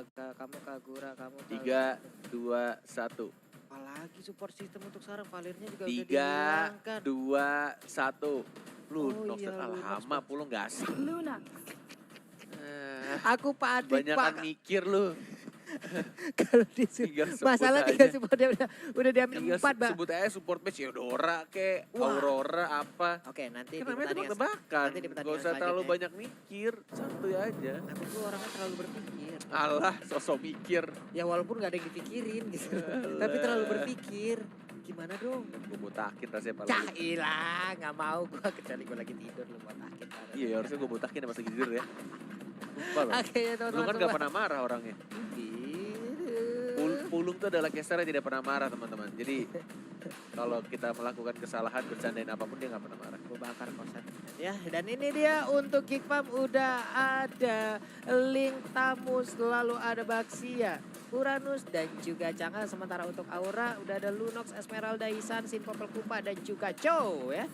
kamu Kagura, kamu 3, 2, 1. Apalagi support system untuk sekarang Valirnya juga 3, udah dihilangkan. 2, 1. Lunox iya, dan Lunox, Alhama pulung gak asik. Lunox. Aku Pak Adik Banyakan Pak. mikir lu. Kalau Tinggal sebut masalah aja. tinggal support dia udah diambil Tinggal 4, Mbak. sebut aja support match Eudora kek, Wah. Aurora apa. Oke, nanti Kan di namanya pertandingan. tebak-tebakan. nanti di Gak pertandingan usah terlalu selanjutnya. banyak mikir, santuy aja. Aku tuh orangnya terlalu berpikir. Alah, sosok mikir. Ya walaupun gak ada yang dipikirin gitu. Alah. Tapi terlalu berpikir. Gimana dong? Gue botakin rasanya pala. Cah ilah, gak mau gua kecuali gua lagi tidur lu buat akhir. Iya, harusnya gue botakin ya pas lagi tidur ya. Lupa loh. Oke, ya Lu teman-teman. kan gak pernah marah orangnya. Pulung tuh adalah caster yang tidak pernah marah teman-teman. Jadi kalau kita melakukan kesalahan, bercandain apapun dia gak pernah marah. Gue bakar kosan. Ya, dan ini dia untuk Geek Farm udah ada Link, Tamus, lalu ada Baxia, Uranus dan juga Chang'e. Sementara untuk Aura udah ada Lunox, Esmeralda, Isan, Sin, Popel, Kupa dan juga Chow ya.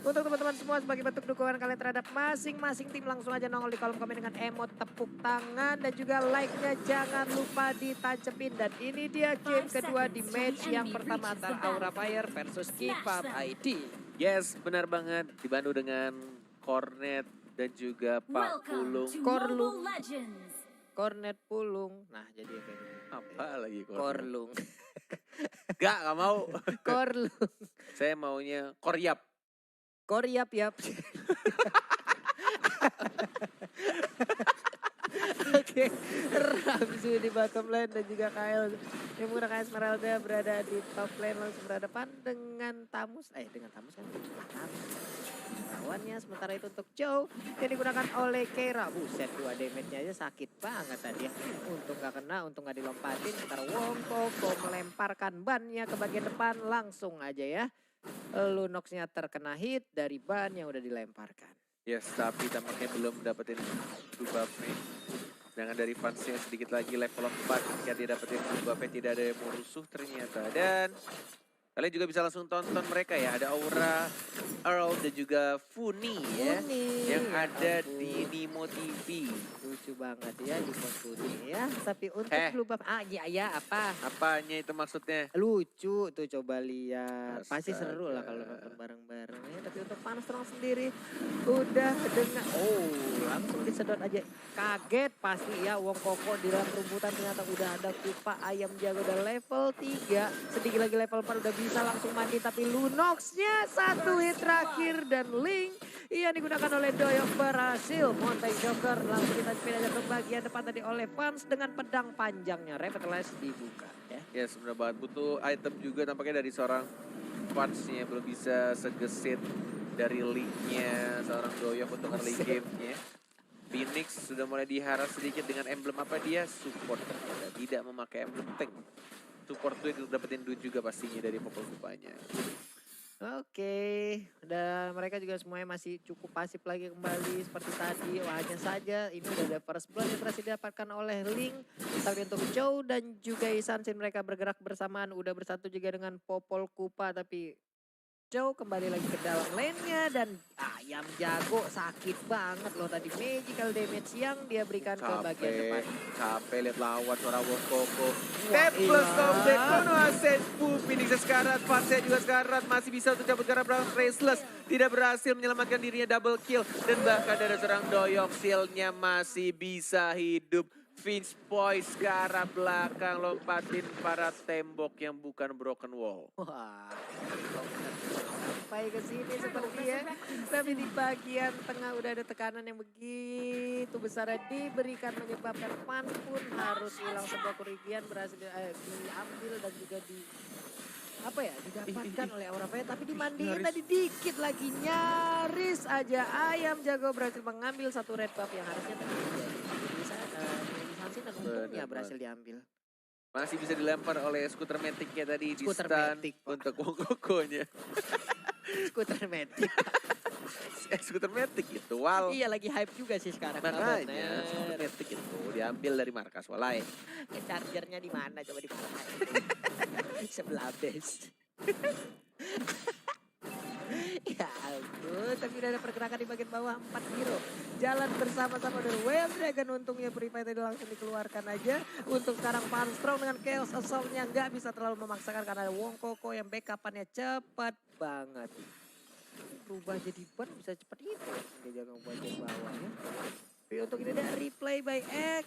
Untuk teman-teman semua sebagai bentuk dukungan kalian terhadap masing-masing tim langsung aja nongol di kolom komen dengan emot tepuk tangan dan juga like-nya jangan lupa ditancepin. Dan ini dia game kedua di match yang pertama antara Aura Fire versus Geek Farm ID. Yes, benar banget. Dibantu dengan Cornet dan juga Pak Pulung. Korlung. Kornet Pulung. Nah, jadi kayak gitu. Apa lagi Korlung. Gak mau. Korlung. Saya maunya Koryap. Koryap yap. Oke, Ramzu di bottom lane dan juga Kyle yang menggunakan Esmeralda berada di top lane langsung berhadapan dengan Tamus. Dengan Tamus kan lawannya. Sementara itu untuk Joe yang digunakan oleh Keira. Buset, 2 damage-nya aja sakit banget tadi ya. Untung gak kena, untung gak dilompatin. Sementara Wong Koko melemparkan bannya ke bagian depan langsung aja ya. Lunox-nya terkena hit dari ban yang udah dilemparkan. Yes, tapi tampaknya belum dapetin buff-nya. Sedangkan dari fansnya sedikit lagi level 4 ketika dia dapetin buff-nya tidak ada yang mau rusuh ternyata. Dan kalian juga bisa langsung tonton mereka ya. Ada Aura, Earl dan juga Funi ya. Yang ada di Nimo TV. Lucu banget ya di Funi ya. Tapi untuk blue buff, iya apa? Apanya itu maksudnya? Lucu tuh, coba lihat. Pasti Astaga. seru lah kalau nonton bareng-bareng ya. Tapi untuk Panstrong sendiri udah dengan langsung disedot aja. Kaget pasti ya Wong Koko di dalam rumputan ternyata udah ada Kupa Ayam Jago dan level 3. Sedikit lagi level 4 udah bisa langsung mandi, tapi Lunox-nya 1 hit terakhir dan Link yang digunakan oleh Doyok berhasil. Mountain Joker langsung ditancapin aja ke bagian depan tadi oleh Fans dengan pedang panjangnya. Revitalize dibuka ya. Ya sebenarnya banget butuh item juga tampaknya dari seorang fansnya. Belum bisa segesit dari Linknya seorang Doyok untuk early game-nya. Phoenix sudah mulai diharas sedikit dengan emblem apa dia? Support ternyata. Tidak memakai emblem tank. Support duit dapetin duit juga pastinya dari Popol Kupanya. Oke, dan mereka juga semuanya masih cukup pasif lagi kembali seperti tadi. Hanya saja ini udah ada first blood yang berhasil didapatkan oleh Link. Tapi untuk Chow dan juga Isan Sin mereka bergerak bersamaan. Udah bersatu juga dengan Popol Kupa, tapi Chow kembali lagi ke dalam lane-nya dan Ayam Jago sakit banget loh tadi magical damage yang dia berikan ke bagian depan. Capek lihat lawan suara Wong Koko. Wah, Plus iya. Komsek Kono Asenpu. Phoenix sekarat, fansnya juga sekarat. Masih bisa untuk cabut karena Brown Raceless. Tidak berhasil menyelamatkan dirinya double kill. Dan bahkan dari seorang Doyok shield-nya masih bisa hidup. Vince Poise ke arah belakang lompatin para tembok yang bukan broken wall. Wah, sampai ke sini seperti ya. Tapi di bagian tengah udah ada tekanan yang begitu besar diberikan menyebabkan Fans pun harus hilang sebuah kerugian berhasil diambil dan juga didapatkan oleh Aura Fire, tapi dimandiin tadi dikit lagi nyaris aja Ayam Jago berhasil mengambil 1 red buff yang harusnya tadi bisa Sansin dan untungnya berhasil diambil. Masih bisa dilempar oleh skuter metiknya tadi di Skuter stun metik, Pak. untuk Wong Kokonya. Skuter metik. Skuter metik itu wal. Iya lagi hype juga sih sekarang. Makanya skuter metik itu diambil dari markas Walai. Chargernya di mana coba dipakai. Sebelah base. Ya ampun. tapi udah ada pergerakan di bagian bawah 4 hero. Jalan bersama-sama dari Wild Dragon, untungnya Free Fire tadi langsung dikeluarkan aja. Untuk sekarang Panstrong dengan Chaos Assault-nya nggak bisa terlalu memaksakan karena ada Wong Koko yang backup-annya cepat banget. Berubah jadi ban bisa cepat itu. Dia jangan bagian bawahnya. Tapi untuk ini ada replay by X.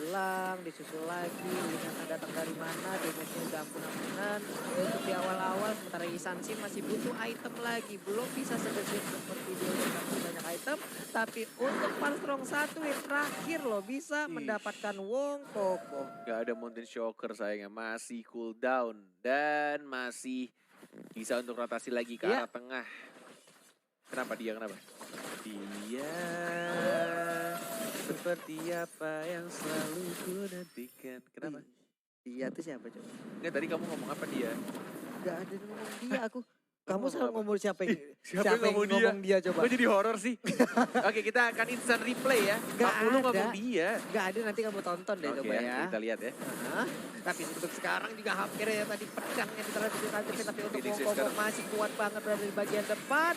Hilang, disusul lagi, lihat datang dari mana, damage-nya udah ampun-ampunan. Untuk di awal-awal, sementara Isansi masih butuh item lagi, belum bisa segesit seperti dia yang banyak item. Tapi untuk Panstrong 1 yang terakhir loh, bisa mendapatkan Wong Koko. Gak ada Mountain Shocker sayangnya, masih cooldown. Dan masih bisa untuk rotasi lagi ke arah tengah. Kenapa dia, kenapa? Dia seperti apa yang selalu ku nantikan. Kenapa? Dia tuh siapa coba? Enggak, tadi kamu ngomong apa dia? Gak ada yang ngomong dia aku. Kamu selalu ngomong siapa yang, Siapa yang ngomong dia coba? Kok jadi horor sih? Oke, kita akan instant replay ya. Gak Lu ada. ngomong dia. Gak ada, nanti kamu tonton deh coba ya. Kita lihat ya. Tapi untuk sekarang juga hampir ya tadi pedangnya diterapkan tapi untuk Phoenix Wong Koko sekarang. masih kuat banget berada di bagian depan.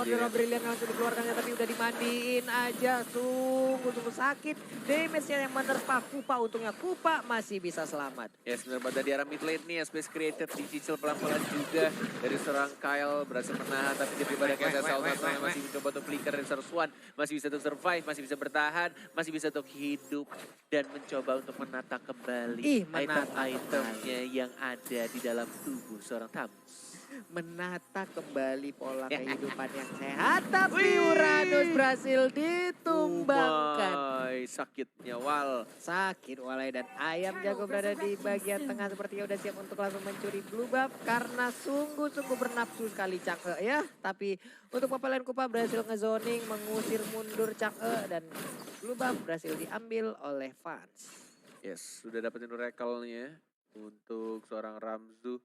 Order Brilliant langsung dikeluarkannya tapi udah dimandiin aja. Sungguh sakit. Damage-nya yang menerpa Kupa, untungnya Kupa masih bisa selamat. Ya sebenarnya pada di arah mid lane nih, Space Created dicicil pelan-pelan juga dari seorang Kyle, berhasil menahan tapi daripada kayak Salvador yang masih mencoba untuk flicker dan Swan masih bisa untuk survive, masih bisa bertahan, masih bisa untuk hidup dan mencoba untuk menata kembali item-itemnya yang ada di dalam tubuh seorang Tamus. Menata kembali pola kehidupan yang sehat, tapi Uranus berhasil ditumbangkan. Sakitnya Wal. Sakit Walai dan Ayam Jago berada di bagian tengah sepertinya udah siap untuk langsung mencuri blue buff karena sungguh-sungguh bernafsu sekali Chang'e ya. Tapi untuk Papalian Kupa berhasil ngezoning, mengusir mundur Chang'e dan blue buff berhasil diambil oleh fans. Yes, sudah dapetin recall-nya untuk seorang Ramzu.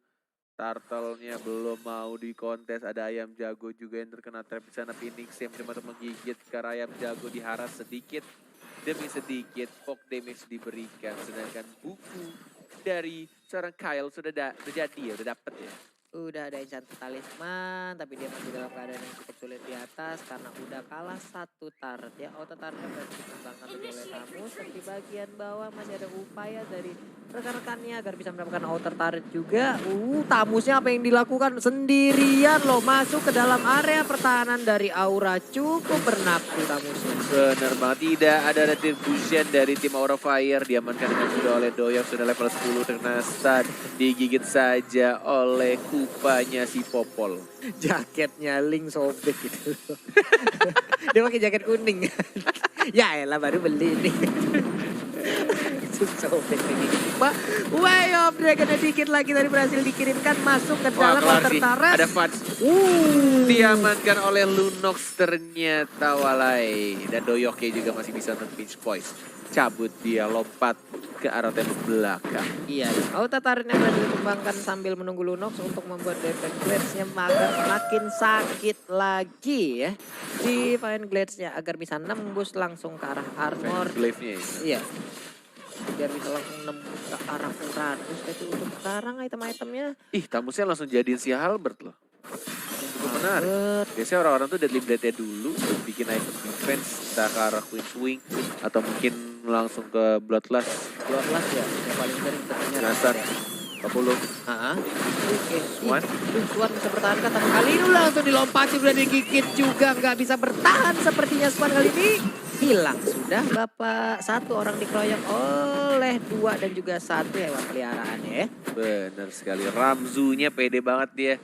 Turtle-nya belum mau dikontes, ada Ayam Jago juga yang terkena trap di sana. Phoenix yang mencoba untuk menggigit karena Ayam Jago diharas sedikit demi sedikit, poke damage diberikan. Sedangkan buku dari seorang Kyle sudah jadi ya, udah dapet ya. Udah ada enchant talisman, tapi dia masih dalam keadaan yang cukup sulit di atas karena udah kalah 1 turret ya. Auto turretnya berarti dikembangkan oleh Tamus. Dan di bagian bawah masih ada upaya dari rekan-rekannya agar bisa mendapatkan outer turret juga. Tamusnya apa yang dilakukan sendirian loh, masuk ke dalam area pertahanan dari Aura, cukup bernafsu Tamusnya. Bener banget, tidak ada retribution dari tim Aura Fire. Diamankan dengan sudah oleh Doyok, sudah level 10 kena stun. Digigit saja oleh Kupanya si Popol. Jaketnya Link sobek gitu. Dia pakai jaket kuning. Ya elah baru beli nih. Sobek lagi. Way of Dragon dikit lagi tadi berhasil dikirimkan masuk ke dalam outer turret. Ada Fudge. Diamankan oleh Lunox ternyata Walai. Dan Doyoknya juga masih bisa untuk pinch points. Cabut dia, lompat ke arah tembok belakang. Iya, auto turretnya berhasil dikembangkan sambil menunggu Lunox untuk membuat Defense Glades-nya makin sakit lagi ya. Di Fine Glades-nya agar bisa nembus langsung ke arah armor. Glaive-nya ya. Iya. Biar bisa langsung nembus ke arah Uranus. Tapi untuk sekarang item-itemnya. Tamusnya langsung jadiin si Halbert loh. Cukup menarik. Biasanya orang-orang tuh deadly blade-nya dulu bikin item defense, entah ke arah Queen's Wing atau mungkin langsung ke Bloodlust. Bloodlust ya, yang paling sering ternyata. Nyasar, 40. Oke, Swan. Swan bisa bertahan kan, tapi kali ini langsung dilompati, udah digigit juga, nggak bisa bertahan sepertinya Swan kali ini. Hilang sudah Bapak, 1 orang dikeroyok oleh 2 dan juga 1 hewan peliharaannya ya. Bener sekali, Ramzunya pede banget dia.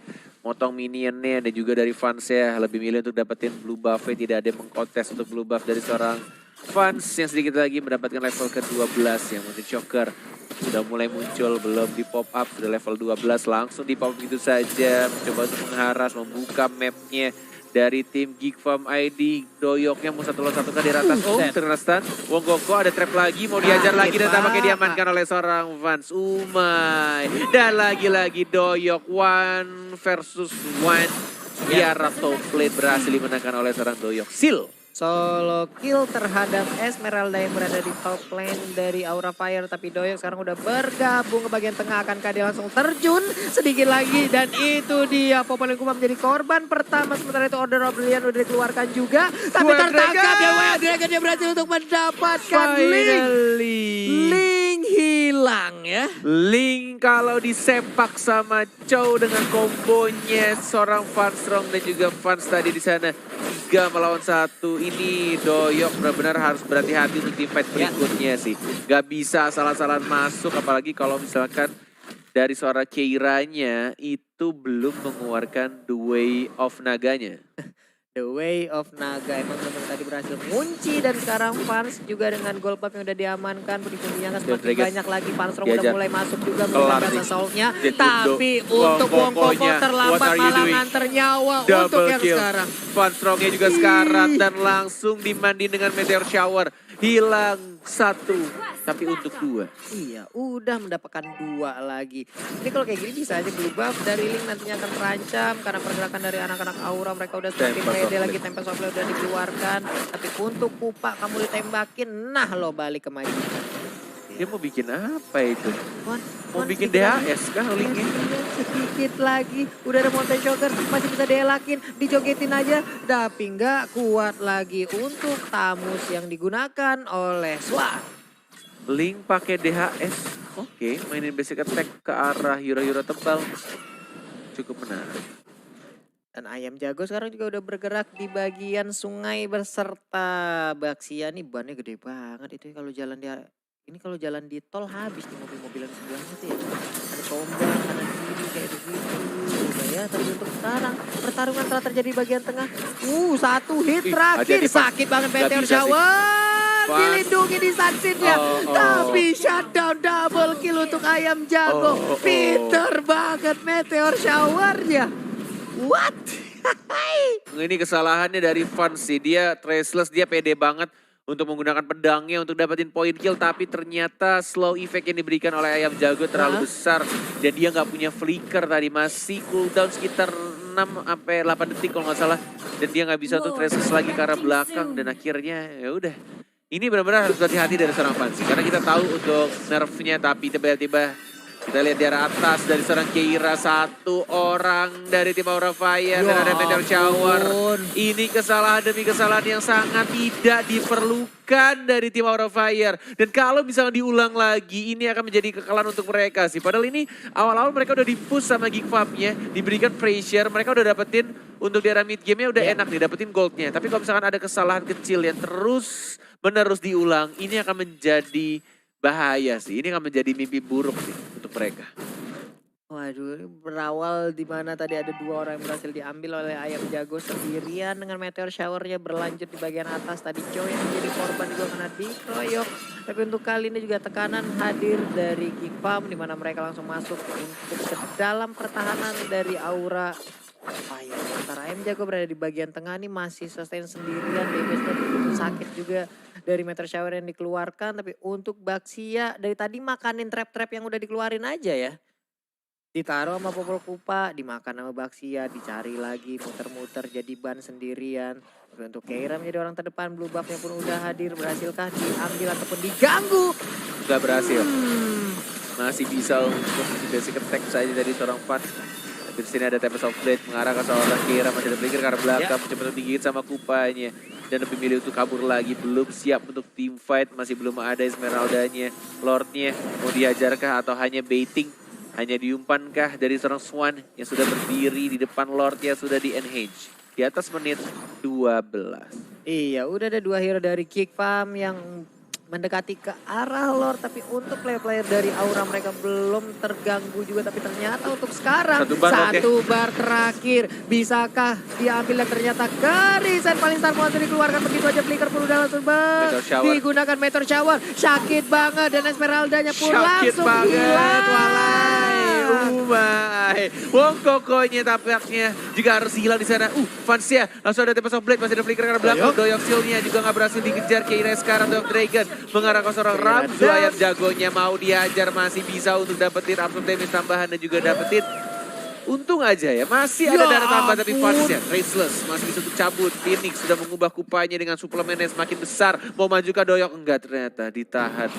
Motong minionnya dan juga dari fans ya, lebih milih untuk dapetin blue buff-nya, tidak ada yang mengkontes untuk blue buff dari seorang fans yang sedikit lagi mendapatkan level ke-12 yang Mountain Shocker. Sudah mulai muncul, belum di pop up, sudah level 12 langsung di pop up gitu saja. Mencoba untuk mengharas, membuka mapnya dari tim Geek Farm ID. Doyoknya mau 1 lawan 1 kan di atas. Terkena stun. Wong Koko ada trap lagi, mau diajar lagi dan tampaknya diamankan oleh seorang fans. Umay. Dan lagi-lagi Doyok 1 versus 1. Biar Top Blade berhasil dimenangkan oleh seorang Doyok. Seal. Solo kill terhadap Esmeralda yang berada di top lane dari Aura Fire. Tapi Doyok sekarang udah bergabung ke bagian tengah. Akankah dia langsung terjun sedikit lagi. Dan itu dia Popoleng Kuma menjadi korban pertama. Sementara itu Order of Brilliant udah dikeluarkan juga. Tapi Wild tertangkap Dragon! ya Wild Dragon. Dia berhasil untuk mendapatkan Link. Link hilang ya. Link kalau disepak sama Chow dengan kombonya seorang Fanstrong dan juga Fans tadi di sana 3 melawan 1. Ini Doyok benar-benar harus berhati-hati untuk tim fight berikutnya sih. Gak bisa asal-asalan masuk apalagi kalau misalkan dari suara Keiranya itu belum mengeluarkan The Way of Naganya. The Way of Naga emang benar tadi berhasil mengunci dan sekarang Fans juga dengan gold buff yang udah diamankan pundi-pundinya semakin Dragon banyak lagi. Fansrong udah diajar. mulai masuk juga Kelar menggunakan nih. assault-nya. Jet Tapi Undo. untuk Wong Koko Pokoknya, terlambat what are you malah doing? nganter nyawa untuk Double yang kill. sekarang. Fanstrongnya juga sekarat dan langsung dimandi dengan Meteor Shower. Hilang 1, tapi untuk 2. Iya, udah mendapatkan 2 lagi. Ini kalau kayak gini bisa aja blue buff dari Link nantinya akan terancam karena pergerakan dari anak-anak Aura mereka udah semakin Tempest pede of lagi. Tempest of Blade udah dikeluarkan. Tapi untuk Pupa kamu ditembakin, nah lo balik ke majikan. Dia mau bikin apa itu? Wan, Mau Wan, bikin sedikit lagi. DHS kah Linknya? Sedikit lagi, udah ada Mountain Choker, masih bisa dielakin, dijogetin aja. Tapi nggak kuat lagi untuk Tamus yang digunakan oleh Swan. Link pakai DHS. Oke, mainin basic attack ke arah Yura-Yura tebal. Cukup menarik. Dan Ayam Jago sekarang juga udah bergerak di bagian sungai beserta Baxia. Nih bannya gede banget itu ya kalau jalan di ini kalau jalan di tol habis di mobil-mobilan sebelahnya tuh ya. Ada tombak kanan kiri kayak begitu. Udah ya, tapi untuk sekarang pertarungan telah terjadi di bagian tengah. Satu hit terakhir hati-hati, Fans. sakit banget Nggak Meteor bisa sih. Shower. Fans. Dilindungi di Sunset-nya. Oh. Tapi shutdown double kill untuk Ayam Jago. Oh. Pinter banget Meteor Shower-nya. What? Ini kesalahannya dari Fans sih. Dia traceless, dia pede banget untuk menggunakan pedangnya untuk dapetin poin kill. Tapi ternyata slow effect yang diberikan oleh Ayam Jago terlalu besar. Dan dia nggak punya flicker tadi. Masih cooldown sekitar 6-8 detik kalau nggak salah. Dan dia nggak bisa untuk traceless lagi ke arah belakang. Dan akhirnya ya udah. Ini benar-benar harus hati-hati dari seorang Fans. Karena kita tahu untuk nerfnya, tapi tiba-tiba kita lihat di arah atas dari seorang Keira, 1 orang dari tim Aura Fire dan ada Meteor Shower. Ini kesalahan demi kesalahan yang sangat tidak diperlukan dari tim Aura Fire. Dan kalau misalnya diulang lagi, ini akan menjadi kekalahan untuk mereka sih. Padahal ini awal-awal mereka udah di-push sama Geek Farm-nya, diberikan pressure, mereka udah dapetin untuk di arah mid game-nya udah enak nih, dapetin gold-nya. Tapi kalau misalkan ada kesalahan kecil yang terus menerus diulang, ini akan menjadi bahaya sih. Ini akan menjadi mimpi buruk sih untuk mereka. Waduh, ini berawal di mana tadi ada 2 orang yang berhasil diambil oleh Ayam Jago sendirian dengan Meteor Shower-nya berlanjut di bagian atas. Tadi Chow yang menjadi korban juga kena dikeroyok. Tapi untuk kali ini juga tekanan hadir dari Geek Farm di mana mereka langsung masuk untuk ke dalam pertahanan dari Aura Fire. Sementara Ayam Jago berada di bagian tengah nih masih sustain sendirian. Damage-nya begitu sakit juga dari Meteor Shower yang dikeluarkan. Tapi untuk Baxia dari tadi makanin trap-trap yang udah dikeluarin aja ya. Ditaruh sama Popol Kupa, dimakan sama Baxia, dicari lagi, muter-muter jadi ban sendirian. Tapi untuk Keira menjadi orang terdepan, blue buff-nya pun udah hadir. Berhasilkah diambil ataupun diganggu? Gak berhasil. Masih bisa untuk basic attack saja dari seorang Fans. Di sini ada Tempest of Blade mengarah ke seorang Keira, masih ada Flicker ke arah belakang, mencoba untuk digigit sama Kupanya. Dan lebih milih untuk kabur lagi, belum siap untuk team fight, masih belum ada Esmeraldanya. Lordnya mau diajarkah atau hanya baiting? Hanya diumpankah dari seorang Swan yang sudah berdiri di depan Lordnya sudah di enhance. Di atas menit 12. Iya, udah ada 2 hero dari Geek Farm yang mendekati ke arah Lord. Tapi untuk player-player dari Aura mereka belum terganggu juga. Tapi ternyata untuk sekarang satu bar terakhir. Bisakah diambil dan ternyata Karisan paling star langsung dikeluarkan. Begitu aja Flicker pun udah langsung digunakan Meteor Shower. Sakit banget dan Esmeraldanya pun langsung hilang. Wong Kokonya tampaknya juga harus hilang di sana. Fansnya langsung ada Tempest of Blade, masih ada Flicker ke belakang. Doyok Seal-nya juga nggak berhasil dikejar. Keira sekarang Doyok Dragon mengarah ke seorang Ramzu. Ayam Jagonya mau dihajar, masih bisa untuk dapetin absorb damage tambahan dan juga dapetin Untung aja ya, masih ada Ya darah tambah tapi ampun. Fansnya Traceless masih bisa untuk cabut. Phoenix sudah mengubah kupanya dengan suplemennya semakin besar. Mau maju ke Doyok? Enggak, ternyata ditahan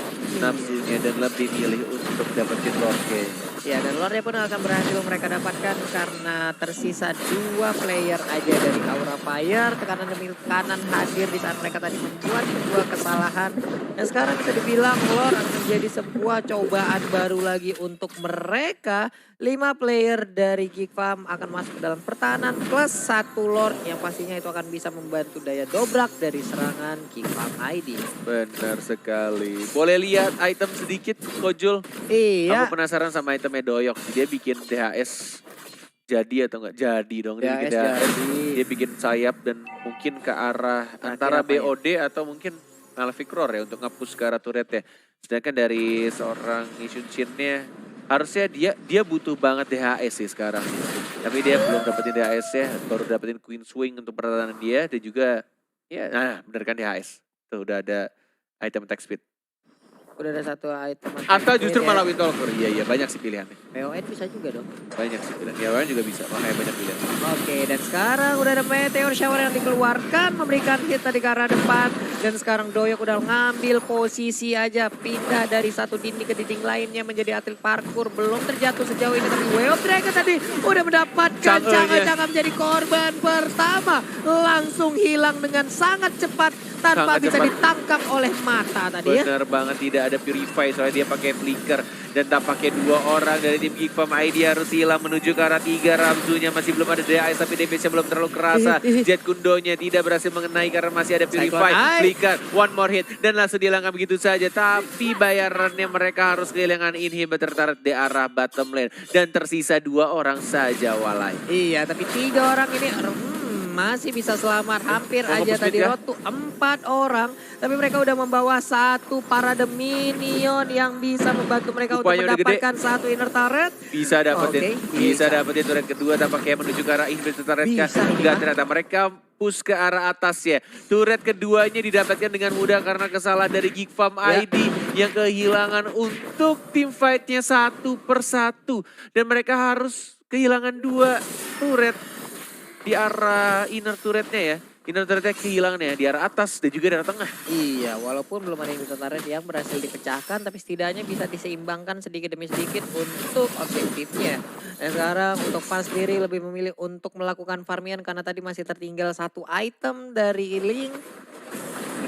nafsunya dan lebih milih untuk dapetin Lord kayaknya. Ya, dan Lordnya pun akan berhasil mereka dapatkan karena tersisa 2 player aja dari Aura Fire. Tekanan demi kanan hadir di saat mereka tadi membuat sebuah kesalahan. Dan sekarang bisa dibilang Lord akan menjadi sebuah cobaan baru lagi untuk mereka. 5 player dari Geek Farm akan masuk ke dalam pertahanan plus 1 Lord yang pastinya itu akan bisa membantu daya dobrak dari serangan Geek Farm ID. Benar sekali. Boleh lihat item sedikit, Kojul? Iya. Aku penasaran sama itemnya Doyok. Dia bikin DHS jadi atau enggak? Jadi dong. Dia bikin DHS DHS. jadi. Dia bikin sayap dan mungkin ke arah antara apa ya? BOD atau mungkin Malphite Roar ya untuk nge-push ke arah turret ya. Sedangkan dari seorang Yishun Shin-nya harusnya dia butuh banget DHS sih sekarang. Tapi dia belum dapetin DHS ya, baru dapetin Queen Swing untuk pertahanan dia dan juga ya bener kan DHS. Tuh udah ada item attack speed. Udah ada 1 item. Atau justru ya. malah Windtalker. Iya banyak sih pilihannya. PON bisa juga dong. Banyak sih pilihan. Ya orang juga bisa, makanya banyak pilihan. Oke, dan sekarang udah ada Meteor Shower yang dikeluarkan, memberikan hit tadi ke arah depan. Dan sekarang Doyok udah ngambil posisi aja, pindah dari satu dinding ke dinding lainnya menjadi atlet parkour. Belum terjatuh sejauh ini, tapi Way of Dragon tadi udah mendapatkan Chang'e menjadi korban pertama. Langsung hilang dengan sangat cepat tanpa Sangat bisa cepat. ditangkap oleh mata tadi ya. Bener banget, tidak ada Purify soalnya dia pakai Flicker. Dan tak pakai 2 orang dari tim Geek Farm ID harus hilang menuju ke arah 3. Ramzunya masih belum ada DAS tapi DPS-nya belum terlalu kerasa. Jet Kundonya tidak berhasil mengenai karena masih ada Purify. Flicker, one more hit dan langsung dihilangkan begitu saja. Tapi bayarannya mereka harus kehilangan inhibitor turret di arah bottom lane. Dan tersisa 2 orang saja Walai. Iya, tapi 3 orang ini masih bisa selamat. Hampir Mau aja nge-push tadi mid kah? Rotu 4 orang. Tapi mereka udah membawa 1 parade minion yang bisa membantu mereka Upaya untuk udah gede. mendapatkan 1 inner turret. Bisa dapetin, Oke, bisa bisa. dapetin turret kedua tampaknya menuju ke arah inhibitor turret kah? Bisa ini, Enggak, ah. ternyata mereka push ke arah atas ya. Turret keduanya didapatkan dengan mudah karena kesalahan dari Geek Farm Ya. ID yang kehilangan untuk tim fight-nya 1 per 1. Dan mereka harus kehilangan 2 turret di arah inner turretnya ya. Inner turretnya kehilangan ya di arah atas dan juga di arah tengah. Iya, walaupun belum ada inner turret yang berhasil dipecahkan, tapi setidaknya bisa diseimbangkan sedikit demi sedikit untuk objektifnya. Dan sekarang untuk Fans sendiri lebih memilih untuk melakukan farmian karena tadi masih tertinggal 1 item dari Link.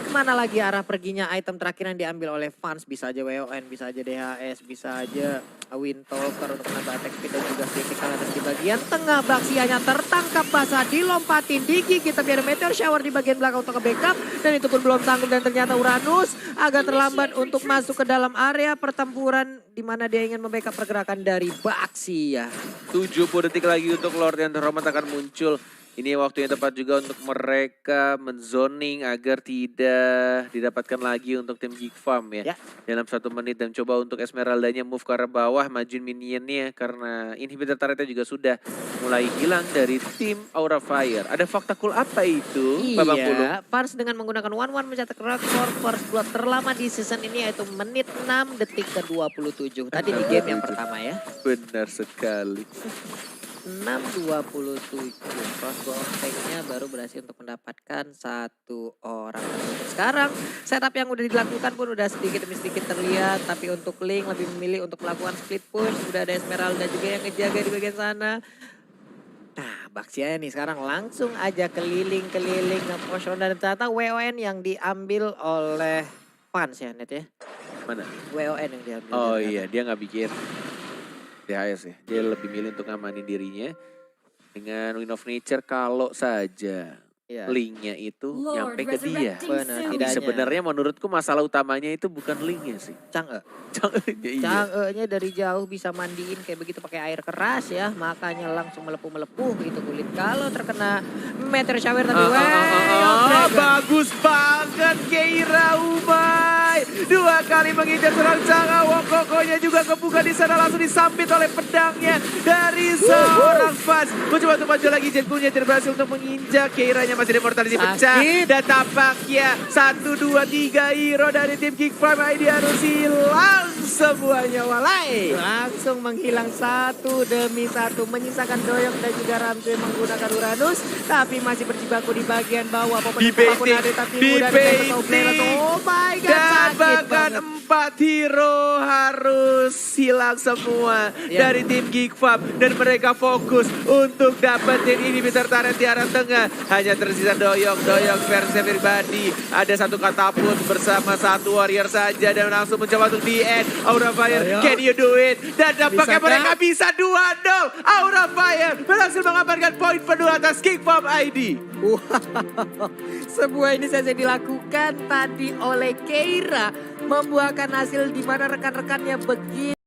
Kemana lagi arah perginya item terakhir yang diambil oleh Fans? Bisa aja WON, bisa aja DHS, bisa aja Windtalker untuk menambah attack speed dan juga critical. Dan di bagian tengah Baxianya tertangkap basah, dilompatin, digigit. Tapi ada Meteor Shower di bagian belakang untuk ke-backup. Dan itu pun belum sanggup dan ternyata Uranus agak terlambat untuk masuk ke dalam area pertempuran di mana dia ingin membackup pergerakan dari Baxia. 70 detik lagi untuk Lord yang terhormat akan muncul. Ini waktu yang tepat juga untuk mereka menzoning agar tidak didapatkan lagi untuk tim Geek Farm ya. Dalam 1 menit dan coba untuk Esmeraldanya move ke arah bawah, majuin minionnya karena inhibitor turretnya juga sudah mulai hilang dari tim Aura Fire. Ada fakta cool apa itu, Babang Pulung? Iya, Fars dengan menggunakan one-one mencetak rekor first blood terlama di season ini yaitu menit 6 detik ke 27. Tadi di game yang pertama ya. Benar sekali. 6.27. Crossbow attack-nya baru berhasil untuk mendapatkan 1 orang. Sekarang setup yang udah dilakukan pun udah sedikit demi sedikit terlihat. Tapi untuk Link lebih memilih untuk melakukan split push. Udah ada Esmeralda juga yang ngejaga di bagian sana. Nah, Baxia nih sekarang langsung aja keliling-keliling nge-push dan ternyata WON yang diambil oleh Fans ya Net ya. Mana? WON yang diambil. Oh iya, dia nggak bikin DHS ya. Dia lebih milih untuk ngamanin dirinya dengan Wind of Nature kalau saja Iya. Linknya itu nyampe ke dia. Benar, Tapi tidaknya. sebenarnya menurutku masalah utamanya itu bukan Linknya sih. Chang'e. Iya. Chang'e-nya dari jauh bisa mandiin kayak begitu pakai air keras ya. Makanya langsung melepuh-melepuh itu kulit. Kalau terkena Meteor Shower tadi. Bagus banget Keira Umay. 2 kali mengincar serang Chang'e. Wokokonya juga kebuka di sana, langsung disambit oleh pedangnya dari seorang Fans. Mencoba untuk maju lagi, Jetkunya tidak berhasil untuk menginjak. Keiranya masih ada mortality pecah. Dan tampaknya 1, 2, 3 hero dari tim Geek Farm ID harus hilang semuanya, walai. Langsung menghilang satu demi satu. Menyisakan Doyok dan juga Ramsey menggunakan Uranus. Tapi masih berjibaku di bagian bawah. Di baiting, Oh my god, dan sakit bahkan banget. 4 hero harus hilang semua dari tim Geek Farm. Dan mereka fokus untuk dapetin inhibitor turret di arah tengah. Hanya tersisa Doyok versi pribadi. Ada satu katapult bersama satu warrior saja dan langsung mencoba untuk di end. Aura Fire, can you do it? Dan nampaknya mereka bisa 2-0. Aura Fire berhasil mengamankan poin penuh atas Geek Farm ID. Wow, sebuah inisiasi dilakukan tadi oleh Keira membuahkan hasil di mana rekan-rekannya begitu.